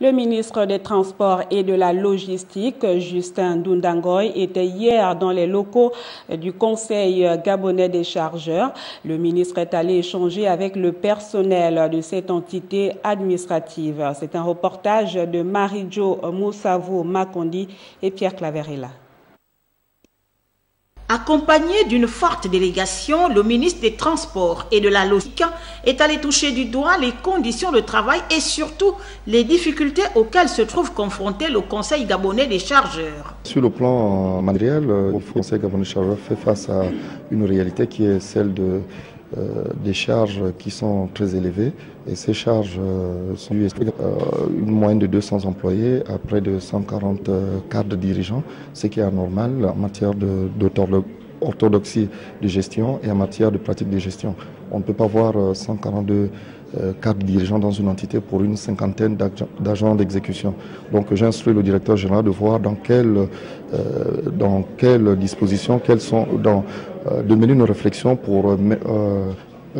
Le ministre des Transports et de la Logistique, Justin Ndoundangoy, était hier dans les locaux du Conseil gabonais des chargeurs. Le ministre est allé échanger avec le personnel de cette entité administrative. C'est un reportage de Marie-Jo Moussavo Makondi et Pierre Claverella. Accompagné d'une forte délégation, le ministre des Transports et de la Logistique est allé toucher du doigt les conditions de travail et surtout les difficultés auxquelles se trouve confronté le Conseil gabonais des chargeurs. Sur le plan matériel, le Conseil gabonais des chargeurs fait face à une réalité qui est celle des charges qui sont très élevées. Et ces charges sont une moyenne de 200 employés à près de 140 cadres dirigeants, ce qui est anormal en matière d'orthodoxie de gestion et en matière de pratique de gestion. On ne peut pas avoir 142 cadres dirigeants dans une entité pour une cinquantaine d'agents d'exécution. Donc j'instruis le directeur général de voir dans quelle disposition, de mener une réflexion pour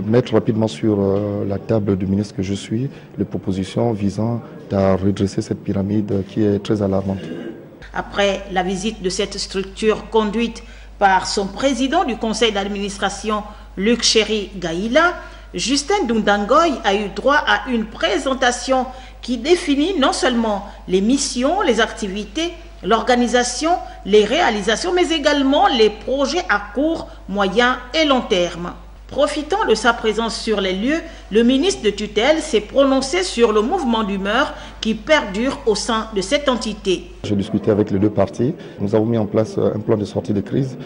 mettre rapidement sur la table du ministre que je suis les propositions visant à redresser cette pyramide qui est très alarmante. Après la visite de cette structure conduite par son président du conseil d'administration, Luc Chéri Gaïla, Justin Ndoundangoy a eu droit à une présentation qui définit non seulement les missions, les activités, l'organisation, les réalisations, mais également les projets à court, moyen et long terme. Profitant de sa présence sur les lieux, le ministre de tutelle s'est prononcé sur le mouvement d'humeur qui perdure au sein de cette entité. J'ai discuté avec les deux parties. Nous avons mis en place un plan de sortie de crise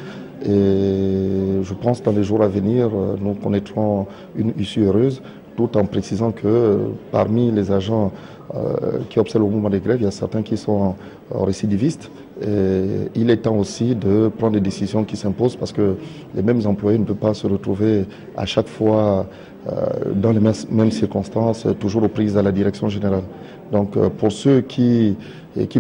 et je pense que dans les jours à venir, nous connaîtrons une issue heureuse, tout en précisant que parmi les agents qui observent le mouvement des grèves, il y a certains qui sont récidivistes. Et il est temps aussi de prendre des décisions qui s'imposent parce que les mêmes employés ne peuvent pas se retrouver à chaque fois dans les mêmes circonstances, toujours aux prises à la direction générale. Donc pour ceux qui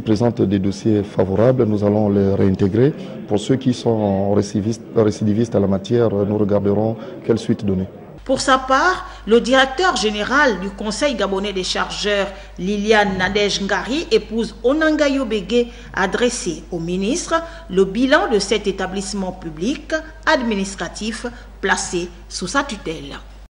présentent des dossiers favorables, nous allons les réintégrer. Pour ceux qui sont récidivistes à la matière, nous regarderons quelle suite donner. Pour sa part, le directeur général du Conseil gabonais des chargeurs, Liliane Nadej Ngari, épouse Onangayo Bégué, a dressé au ministre le bilan de cet établissement public administratif placé sous sa tutelle.